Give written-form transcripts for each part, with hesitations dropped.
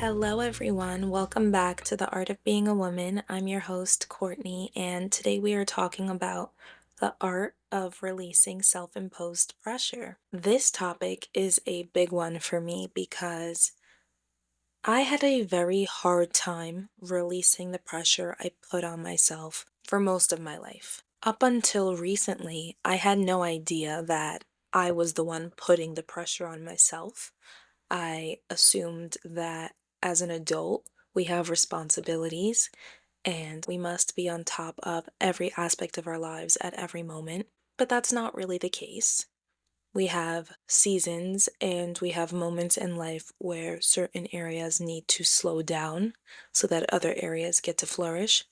Hello, everyone. Welcome back to The Art of Being a Woman. I'm your host, Courtney, and today we are talking about the art of releasing self imposed pressure. This topic is a big one for me because I had a very hard time releasing the pressure I put on myself for most of my life. Up until recently, I had no idea that I was the one putting the pressure on myself. I assumed that as an adult, we have responsibilities and we must be on top of every aspect of our lives at every moment. But that's not really the case. We have seasons and we have moments in life where certain areas need to slow down so that other areas get to flourish.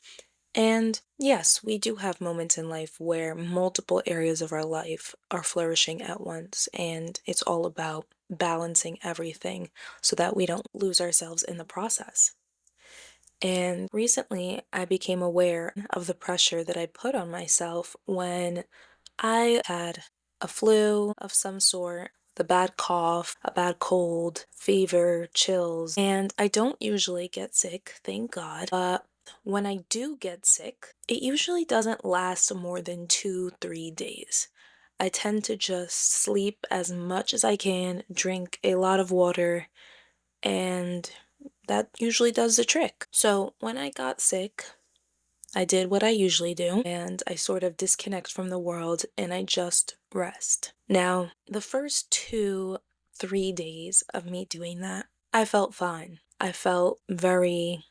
And yes, we do have moments in life where multiple areas of our life are flourishing at once, and it's all about balancing everything so that we don't lose ourselves in the process. And recently, I became aware of the pressure that I put on myself when I had a flu of some sort, the bad cough, a bad cold, fever, chills, and I don't usually get sick, thank God. But when I do get sick, it usually doesn't last more than 2, 3 days. I tend to just sleep as much as I can, drink a lot of water, and that usually does the trick. So when I got sick, I did what I usually do, and I sort of disconnect from the world and I just rest. Now, the first 2, 3 days of me doing that, I felt fine. I felt very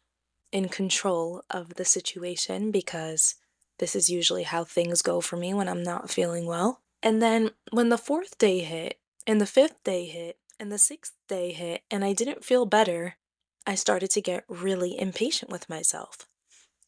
in control of the situation because this is usually how things go for me when I'm not feeling well. And then when the fourth day hit, and the fifth day hit, and the sixth day hit, and I didn't feel better, I started to get really impatient with myself.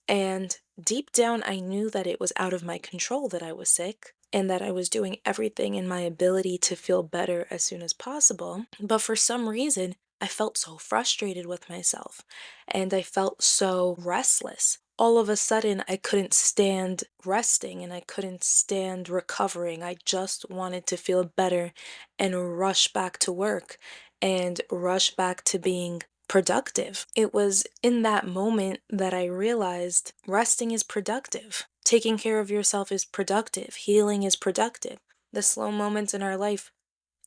And deep down, I knew that it was out of my control that I was sick and that I was doing everything in my ability to feel better as soon as possible. But for some reason, I felt so frustrated with myself and I felt so restless. All of a sudden, I couldn't stand resting and I couldn't stand recovering. I just wanted to feel better and rush back to work and rush back to being productive. It was in that moment that I realized resting is productive. Taking care of yourself is productive. Healing is productive. The slow moments in our life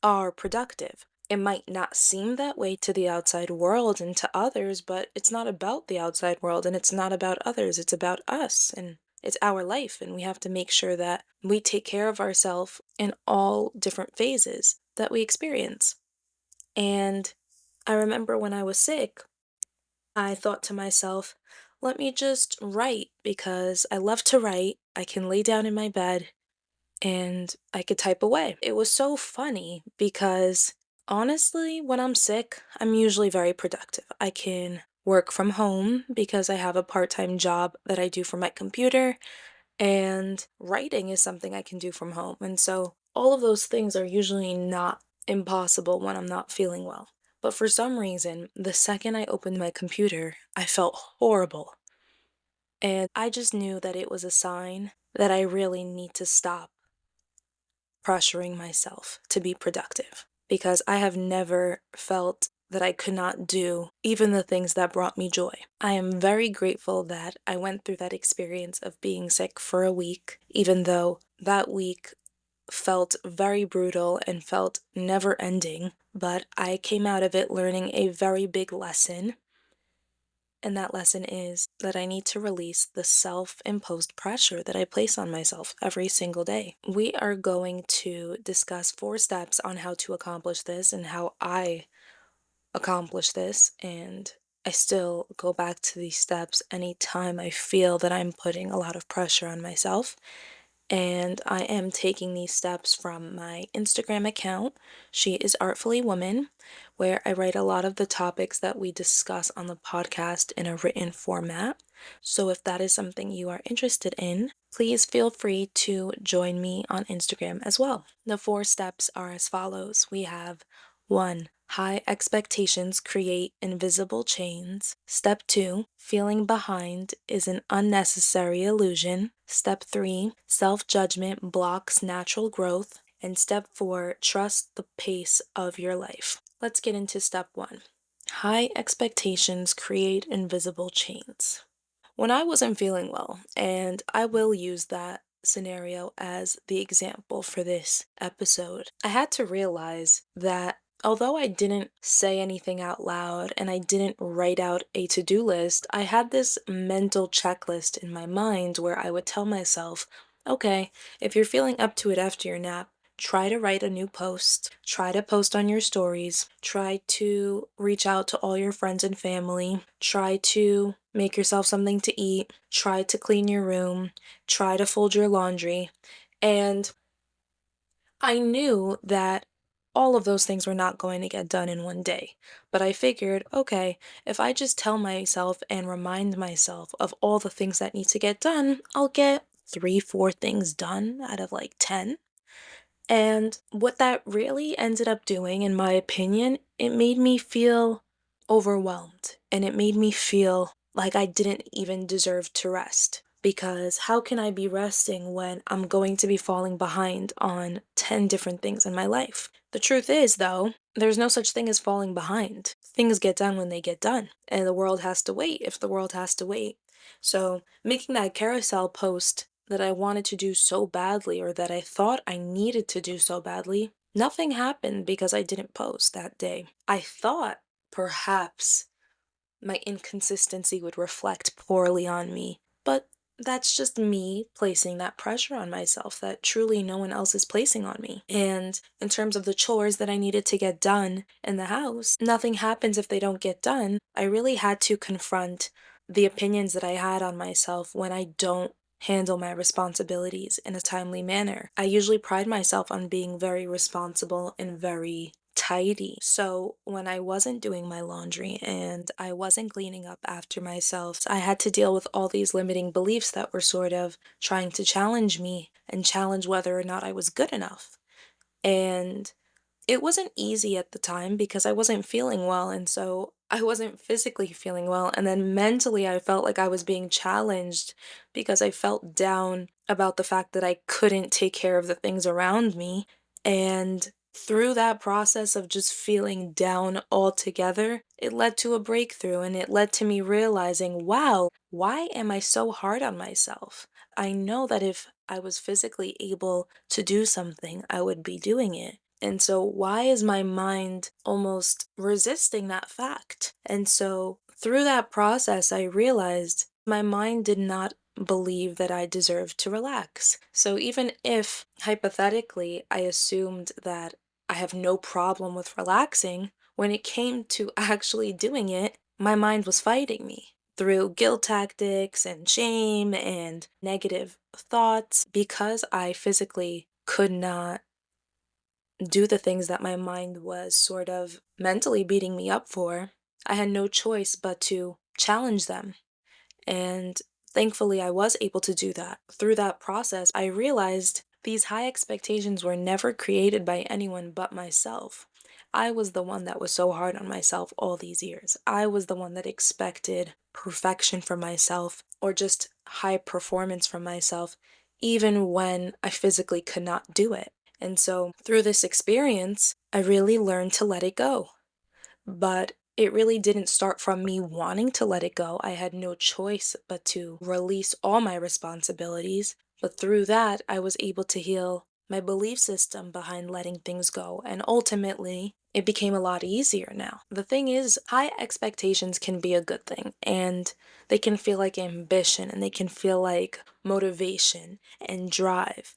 are productive. It might not seem that way to the outside world and to others, but it's not about the outside world and it's not about others. It's about us and it's our life. And we have to make sure that we take care of ourselves in all different phases that we experience. And I remember when I was sick, I thought to myself, let me just write because I love to write. I can lay down in my bed and I could type away. It was so funny because honestly, when I'm sick, I'm usually very productive. I can work from home because I have a part time job that I do from my computer, and writing is something I can do from home. And so all of those things are usually not impossible when I'm not feeling well. But for some reason, the second I opened my computer, I felt horrible. And I just knew that it was a sign that I really need to stop pressuring myself to be productive because I have never felt that I could not do even the things that brought me joy. I am very grateful that I went through that experience of being sick for a week, even though that week felt very brutal and felt never ending. But I came out of it learning a very big lesson, and that lesson is that I need to release the self imposed pressure that I place on myself every single day. We are going to discuss 4 steps on how to accomplish this and how I accomplish this. And I still go back to these steps anytime I feel that I'm putting a lot of pressure on myself. And I am taking these steps from my Instagram account. She is Artfully Woman, where I write a lot of the topics that we discuss on the podcast in a written format. So if that is something you are interested in, please feel free to join me on Instagram as well. The 4 steps are as follows. We have 1. High expectations create invisible chains. Step 2. Feeling behind is an unnecessary illusion. Step 3. Self-judgment blocks natural growth. And step 4. Trust the pace of your life. Let's get into step 1. High expectations create invisible chains. When I wasn't feeling well, and I will use that scenario as the example for this episode, I had to realize that although I didn't say anything out loud and I didn't write out a to do list, I had this mental checklist in my mind where I would tell myself, okay, if you're feeling up to it after your nap, try to write a new post, try to post on your stories, try to reach out to all your friends and family, try to make yourself something to eat, try to clean your room, try to fold your laundry. And I knew that all of those things were not going to get done in one day. But I figured, okay, if I just tell myself and remind myself of all the things that need to get done, I'll get three, four things done out of like 10. And what that really ended up doing, in my opinion, it made me feel overwhelmed and it made me feel like I didn't even deserve to rest. Because how can I be resting when I'm going to be falling behind on 10 different things in my life? The truth is, though, there's no such thing as falling behind. Things get done when they get done, and the world has to wait if the world has to wait. So, making that carousel post that I wanted to do so badly or that I thought I needed to do so badly, nothing happened because I didn't post that day. I thought perhaps my inconsistency would reflect poorly on me, but that's just me placing that pressure on myself that truly no one else is placing on me. And in terms of the chores that I needed to get done in the house, nothing happens if they don't get done. I really had to confront the opinions that I had on myself when I don't handle my responsibilities in a timely manner. I usually pride myself on being very responsible and very tidy. So when I wasn't doing my laundry and I wasn't cleaning up after myself, I had to deal with all these limiting beliefs that were sort of trying to challenge me and challenge whether or not I was good enough. And it wasn't easy at the time because I wasn't feeling well, and so I wasn't physically feeling well, and then mentally I felt like I was being challenged because I felt down about the fact that I couldn't take care of the things around me, and through that process of just feeling down altogether, it led to a breakthrough, and it led to me realizing, wow, why am I so hard on myself? I know that if I was physically able to do something, I would be doing it. And so, why is my mind almost resisting that fact? And so, through that process, I realized my mind did not believe that I deserved to relax. So, even if hypothetically I assumed that I have no problem with relaxing, when it came to actually doing it, my mind was fighting me through guilt tactics and shame and negative thoughts because I physically could not do the things that my mind was sort of mentally beating me up for. I had no choice but to challenge them. And thankfully, I was able to do that. Through that process, I realized these high expectations were never created by anyone but myself. I was the one that was so hard on myself all these years. I was the one that expected perfection from myself or just high performance from myself, even when I physically could not do it. And so, through this experience, I really learned to let it go. But it really didn't start from me wanting to let it go. I had no choice but to release all my responsibilities. But through that, I was able to heal my belief system behind letting things go. And ultimately, it became a lot easier now. The thing is, high expectations can be a good thing, and they can feel like ambition and they can feel like motivation and drive.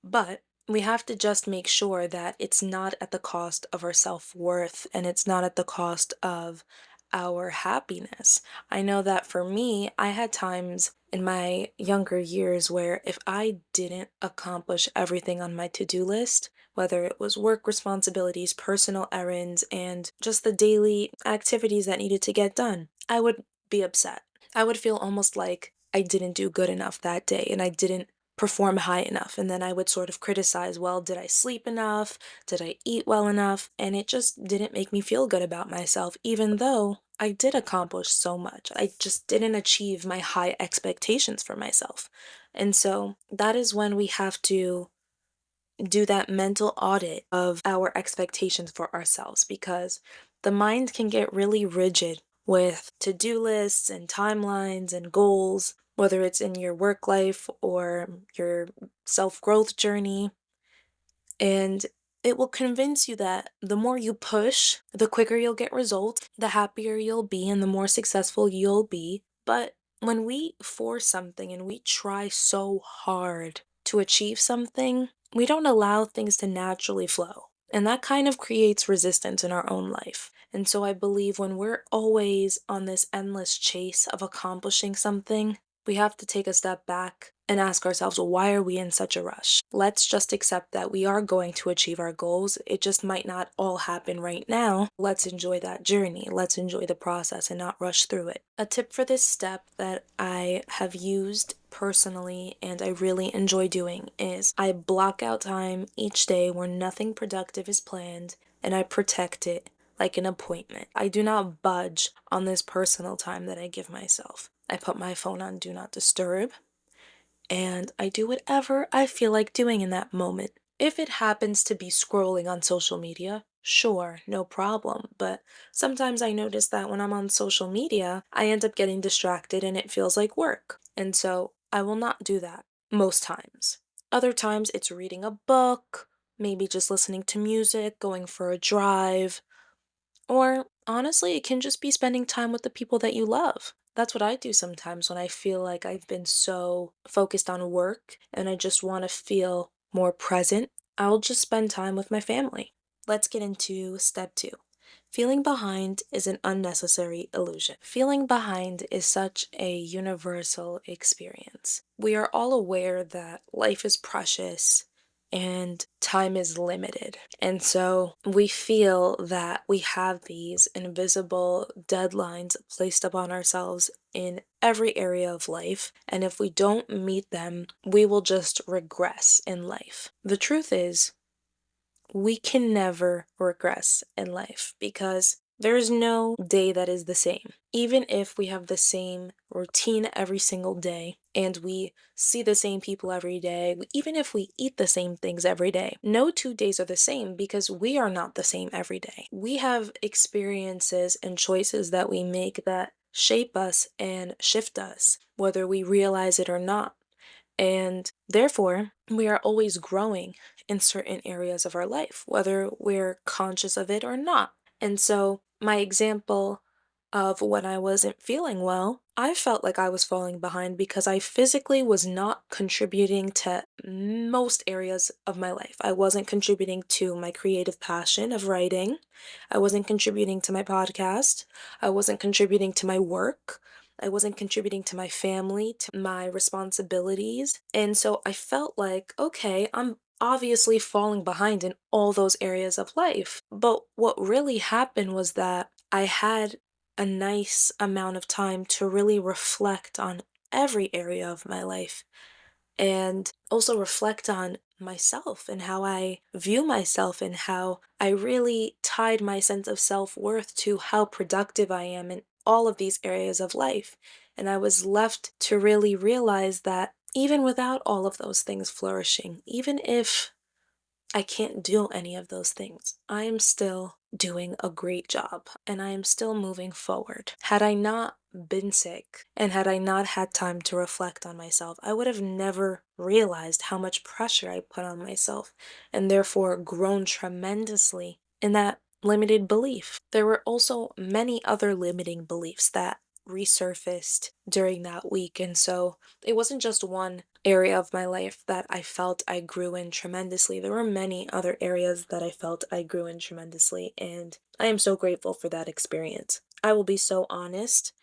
But we have to just make sure that it's not at the cost of our self-worth and it's not at the cost of our happiness. I know that for me, I had times in my younger years where if I didn't accomplish everything on my to-do list, whether it was work responsibilities, personal errands, and just the daily activities that needed to get done, I would be upset. I would feel almost like I didn't do good enough that day and I didn't perform high enough. And then I would sort of criticize, well, did I sleep enough? Did I eat well enough? And it just didn't make me feel good about myself, even though I did accomplish so much. I just didn't achieve my high expectations for myself. And so that is when we have to do that mental audit of our expectations for ourselves because the mind can get really rigid with to-do lists and timelines and goals, whether it's in your work life or your self-growth journey. And it will convince you that the more you push, the quicker you'll get results, the happier you'll be, and the more successful you'll be. But when we force something and we try so hard to achieve something, we don't allow things to naturally flow. And that kind of creates resistance in our own life. And so I believe when we're always on this endless chase of accomplishing something, we have to take a step back and ask ourselves, why are we in such a rush? Let's just accept that we are going to achieve our goals. It just might not all happen right now. Let's enjoy that journey. Let's enjoy the process and not rush through it. A tip for this step that I have used personally and I really enjoy doing is I block out time each day where nothing productive is planned and I protect it like an appointment. I do not budge on this personal time that I give myself. I put my phone on Do Not Disturb, and I do whatever I feel like doing in that moment. If it happens to be scrolling on social media, sure, no problem. But sometimes I notice that when I'm on social media, I end up getting distracted and it feels like work. And so I will not do that most times. Other times it's reading a book, maybe just listening to music, going for a drive, or honestly, it can just be spending time with the people that you love. That's what I do sometimes when I feel like I've been so focused on work and I just want to feel more present. I'll just spend time with my family. Let's get into step two. Feeling behind is an unnecessary illusion. Feeling behind is such a universal experience. We are all aware that life is precious and time is limited. And so we feel that we have these invisible deadlines placed upon ourselves in every area of life. And if we don't meet them, we will just regress in life. The truth is, we can never regress in life because there is no day that is the same. Even if we have the same routine every single day and we see the same people every day, even if we eat the same things every day, no 2 days are the same because we are not the same every day. We have experiences and choices that we make that shape us and shift us, whether we realize it or not. And therefore, we are always growing in certain areas of our life, whether we're conscious of it or not. And so, my example of when I wasn't feeling well, I felt like I was falling behind because I physically was not contributing to most areas of my life. I wasn't contributing to my creative passion of writing. I wasn't contributing to my podcast. I wasn't contributing to my work. I wasn't contributing to my family, to my responsibilities. And so I felt like, okay, I'm obviously falling behind in all those areas of life. But what really happened was that I had a nice amount of time to really reflect on every area of my life and also reflect on myself and how I view myself and how I really tied my sense of self-worth to how productive I am in all of these areas of life. And I was left to really realize that even without all of those things flourishing, even if I can't do any of those things, I am still doing a great job and I am still moving forward. Had I not been sick and had I not had time to reflect on myself, I would have never realized how much pressure I put on myself and therefore grown tremendously in that limited belief. There were also many other limiting beliefs that resurfaced during that week. And so it wasn't just one area of my life that I felt I grew in tremendously. There were many other areas that I felt I grew in tremendously, and I am so grateful for that experience. I will be so honest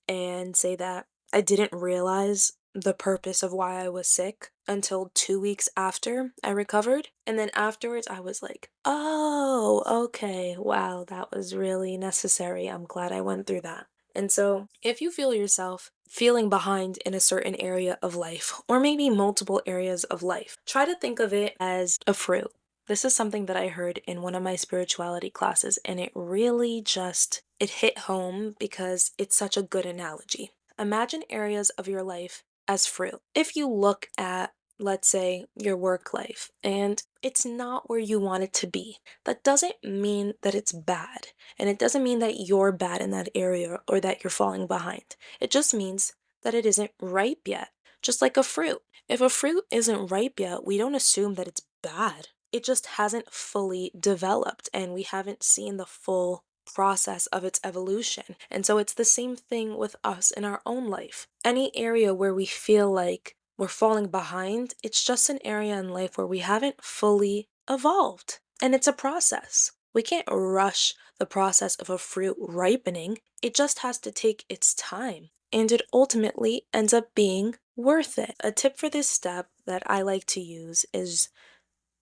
and say that I didn't realize the purpose of why I was sick until 2 weeks after I recovered. And then afterwards, I was like, oh, okay, wow, that was really necessary. I'm glad I went through that. And so, if you feel yourself feeling behind in a certain area of life, or maybe multiple areas of life, try to think of it as a fruit. This is something that I heard in one of my spirituality classes, and it really just it hit home because it's such a good analogy. Imagine areas of your life as fruit. If you look at let's say, your work life, and it's not where you want it to be. That doesn't mean that it's bad, and it doesn't mean that you're bad in that area or that you're falling behind. It just means that it isn't ripe yet, just like a fruit. If a fruit isn't ripe yet, we don't assume that it's bad. It just hasn't fully developed, and we haven't seen the full process of its evolution. And so it's the same thing with us in our own life. Any area where we feel like we're falling behind, it's just an area in life where we haven't fully evolved. And it's a process. We can't rush the process of a fruit ripening, it just has to take its time. And it ultimately ends up being worth it. A tip for this step that I like to use is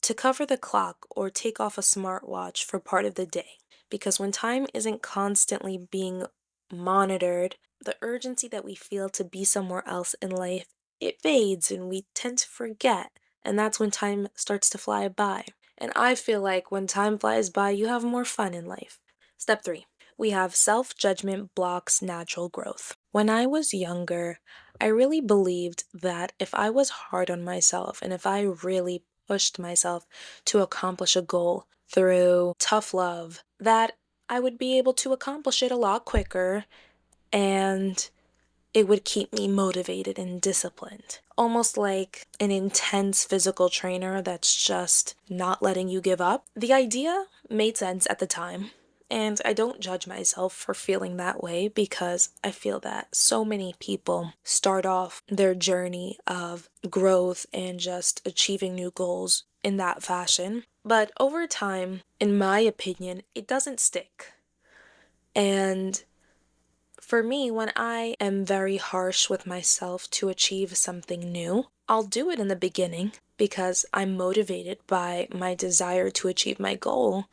to cover the clock or take off a smartwatch for part of the day. Because when time isn't constantly being monitored, the urgency that we feel to be somewhere else in life, it fades and we tend to forget. And that's when time starts to fly by. And I feel like when time flies by, you have more fun in life. Step 3. We have self judgment blocks natural growth. When I was younger, I really believed that if I was hard on myself and if I really pushed myself to accomplish a goal through tough love, that I would be able to accomplish it a lot quicker and it would keep me motivated and disciplined. Almost like an intense physical trainer that's just not letting you give up. The idea made sense at the time, and I don't judge myself for feeling that way because I feel that so many people start off their journey of growth and just achieving new goals in that fashion. But over time, in my opinion, it doesn't stick. And for me, when I am very harsh with myself to achieve something new, I'll do it in the beginning because I'm motivated by my desire to achieve my goal.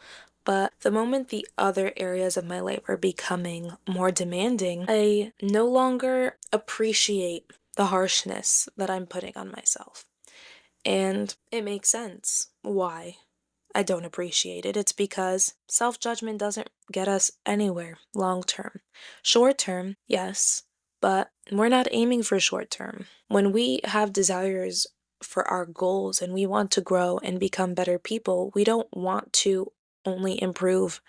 But the moment the other areas of my life are becoming more demanding, I no longer appreciate the harshness that I'm putting on myself. And it makes sense why I don't appreciate it. It's because self judgment doesn't get us anywhere long term. Short term, yes, but we're not aiming for short term. When we have desires for our goals and we want to grow and become better people, we don't want to only improve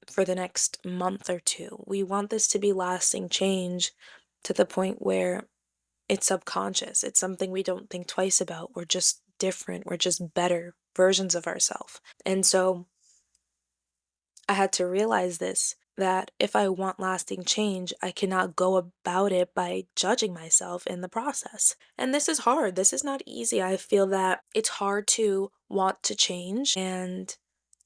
for the next month or two. We want this to be lasting change to the point where it's subconscious. It's something we don't think twice about. We're just different. We're just better versions of ourselves. And so I had to realize this that if I want lasting change, I cannot go about it by judging myself in the process. And this is hard. This is not easy. I feel that it's hard to want to change and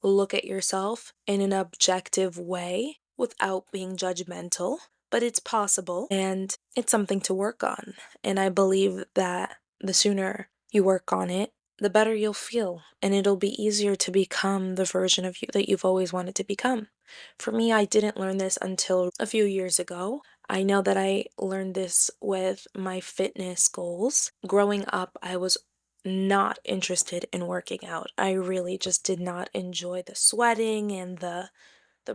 look at yourself in an objective way without being judgmental, but it's possible and it's something to work on. And I believe that the sooner you work on it, the better you'll feel, and it'll be easier to become the version of you that you've always wanted to become. For me, I didn't learn this until a few years ago. I know that I learned this with my fitness goals. Growing up, I was not interested in working out. I really just did not enjoy the sweating and the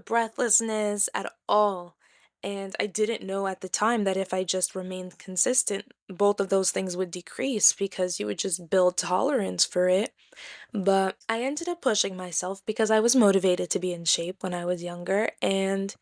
breathlessness at all. And I didn't know at the time that if I just remained consistent, both of those things would decrease because you would just build tolerance for it. But I ended up pushing myself because I was motivated to be in shape when I was younger, and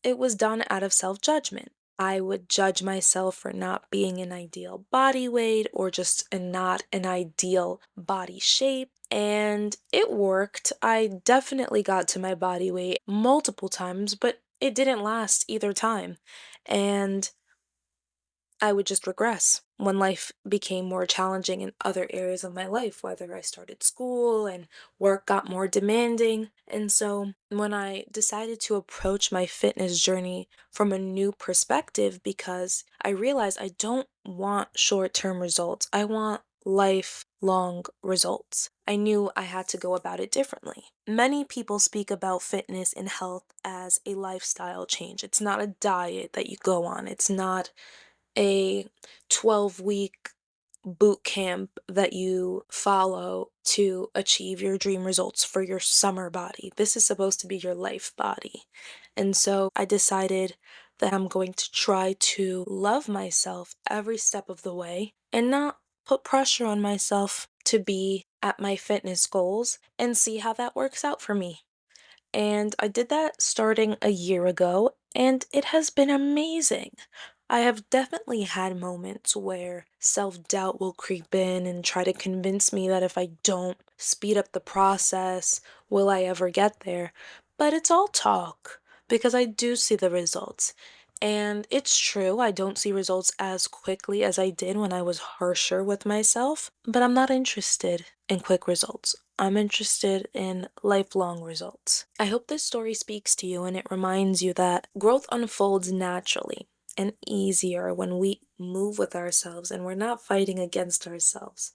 it was done out of self judgment. I would judge myself for not being an ideal body weight or just not an ideal body shape. And it worked. I definitely got to my body weight multiple times, but it didn't last either time. And I would just regress when life became more challenging in other areas of my life, whether I started school and work got more demanding. And so when I decided to approach my fitness journey from a new perspective, because I realized I don't want short term results, I want lifelong results. I knew I had to go about it differently. Many people speak about fitness and health as a lifestyle change. It's not a diet that you go on. It's not a 12-week boot camp that you follow to achieve your dream results for your summer body. This is supposed to be your life body. And so I decided that I'm going to try to love myself every step of the way and not put pressure on myself to be at my fitness goals and see how that works out for me. And I did that starting a year ago, and it has been amazing. I have definitely had moments where self doubt will creep in and try to convince me that if I don't speed up the process, will I ever get there? But it's all talk because I do see the results. And it's true, I don't see results as quickly as I did when I was harsher with myself, but I'm not interested in quick results. I'm interested in lifelong results. I hope this story speaks to you and it reminds you that growth unfolds naturally and easier when we move with ourselves and we're not fighting against ourselves.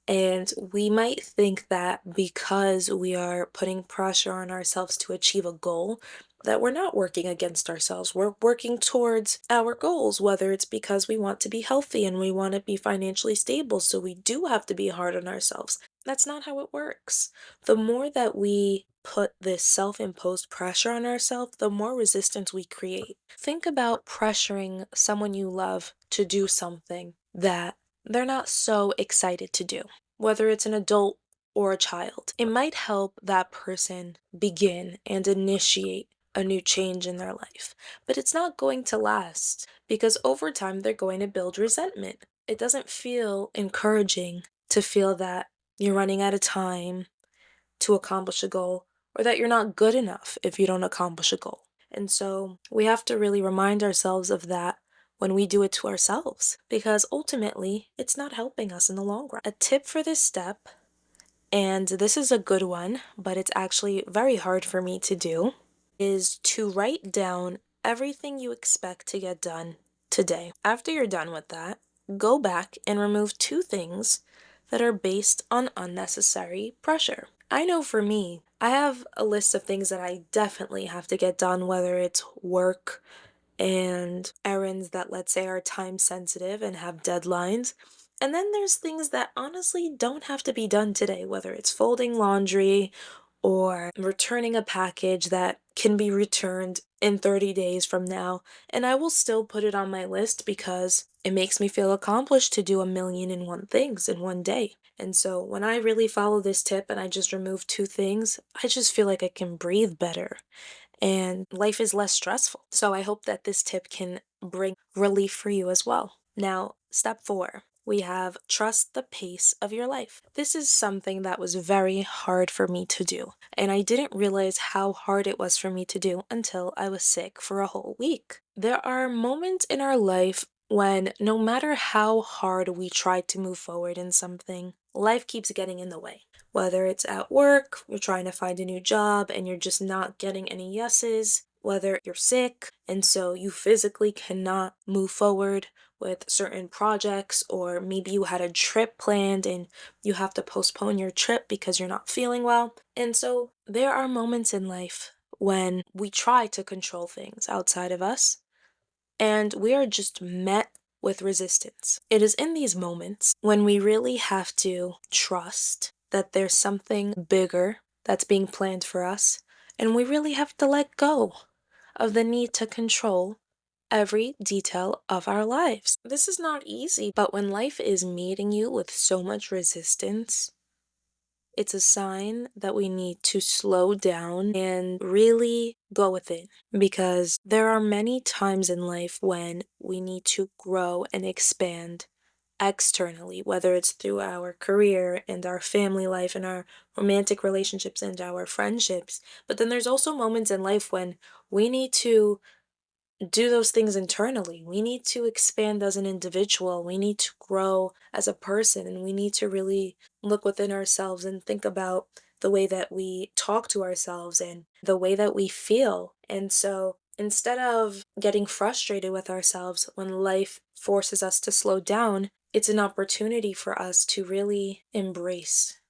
And we might think that because we are putting pressure on ourselves to achieve a goal, that we're not working against ourselves. We're working towards our goals, whether it's because we want to be healthy and we want to be financially stable. So we do have to be hard on ourselves. That's not how it works. The more that we put this self imposed pressure on ourselves, the more resistance we create. Think about pressuring someone you love to do something that they're not so excited to do, whether it's an adult or a child. It might help that person begin and initiate a new change in their life, but it's not going to last because over time they're going to build resentment. It doesn't feel encouraging to feel that you're running out of time to accomplish a goal or that you're not good enough if you don't accomplish a goal. And so we have to really remind ourselves of that when we do it to ourselves because ultimately it's not helping us in the long run. A tip for this step, and this is a good one, but it's actually very hard for me to do, is to write down everything you expect to get done today. After you're done with that, go back and remove two things that are based on unnecessary pressure. I know for me, I have a list of things that I definitely have to get done, whether it's work and errands that, let's say, are time sensitive and have deadlines. And then there's things that honestly don't have to be done today, whether it's folding laundry or returning a package that can be returned in 30 days from now. And I will still put it on my list because it makes me feel accomplished to do a million and one things in one day. And so when I really follow this tip and I just remove two things, I just feel like I can breathe better and life is less stressful. So I hope that this tip can bring relief for you as well. Now, step 4. We have trust the pace of your life. This is something that was very hard for me to do, and I didn't realize how hard it was for me to do until I was sick for a whole week. There are moments in our life when no matter how hard we try to move forward in something, life keeps getting in the way. Whether it's at work, you're trying to find a new job and you're just not getting any yeses, whether you're sick and so you physically cannot move forward with certain projects, or maybe you had a trip planned and you have to postpone your trip because you're not feeling well. And so there are moments in life when we try to control things outside of us and we are just met with resistance. It is in these moments when we really have to trust that there's something bigger that's being planned for us, and we really have to let go of the need to control every detail of our lives. This is not easy, but when life is meeting you with so much resistance, it's a sign that we need to slow down and really go with it because there are many times in life when we need to grow and expand externally, whether it's through our career and our family life and our romantic relationships and our friendships. But then there's also moments in life when we need to do those things internally. We need to expand as an individual. We need to grow as a person, and we need to really look within ourselves and think about the way that we talk to ourselves and the way that we feel. And so instead of getting frustrated with ourselves when life forces us to slow down, it's an opportunity for us to really embrace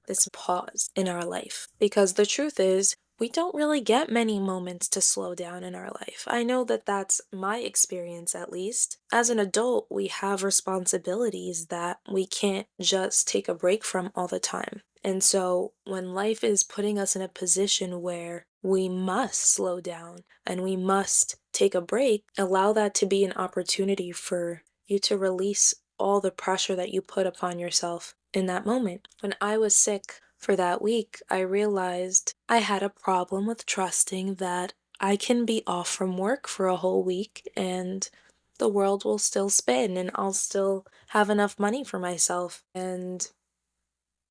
this pause in our life. Because the truth is, we don't really get many moments to slow down in our life. I know that that's my experience at least. As an adult, we have responsibilities that we can't just take a break from all the time. And so when life is putting us in a position where we must slow down and we must take a break, allow that to be an opportunity for you to release all the pressure that you put upon yourself in that moment. When I was sick for that week, I realized I had a problem with trusting that I can be off from work for a whole week and the world will still spin and I'll still have enough money for myself and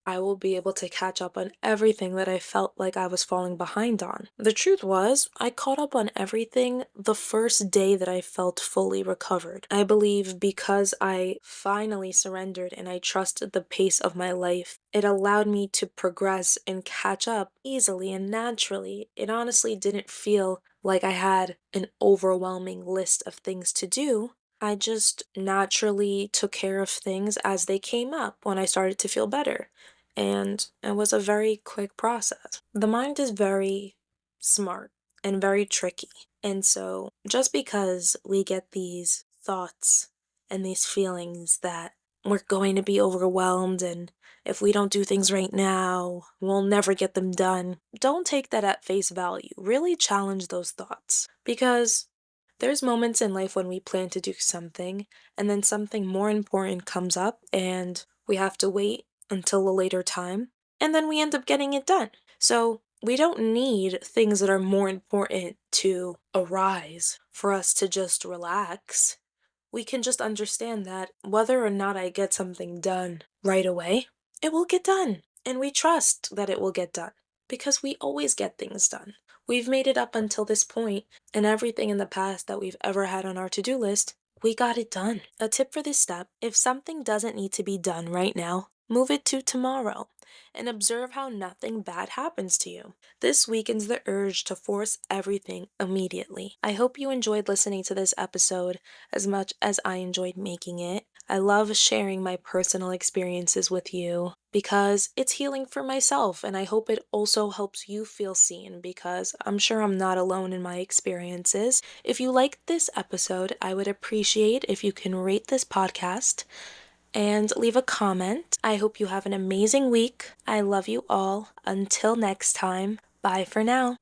I will be able to catch up on everything that I felt like I was falling behind on. The truth was, I caught up on everything the first day that I felt fully recovered. I believe because I finally surrendered and I trusted the pace of my life, it allowed me to progress and catch up easily and naturally. It honestly didn't feel like I had an overwhelming list of things to do. I just naturally took care of things as they came up when I started to feel better and it was a very quick process. The mind is very smart and very tricky. And so, just because we get these thoughts and these feelings that we're going to be overwhelmed and if we don't do things right now, we'll never get them done, don't take that at face value. Really challenge those thoughts because there's moments in life when we plan to do something and then something more important comes up and we have to wait until a later time, and then we end up getting it done. So we don't need things that are more important to arise for us to just relax. We can just understand that whether or not I get something done right away, it will get done. And we trust that it will get done because we always get things done. We've made it up until this point, and everything in the past that we've ever had on our to do list, we got it done. A tip for this step: if something doesn't need to be done right now, move it to tomorrow and observe how nothing bad happens to you. This weakens the urge to force everything immediately. I hope you enjoyed listening to this episode as much as I enjoyed making it. I love sharing my personal experiences with you because it's healing for myself, and I hope it also helps you feel seen because I'm sure I'm not alone in my experiences. If you liked this episode, I would appreciate if you can rate this podcast and leave a comment. I hope you have an amazing week. I love you all. Until next time, bye for now.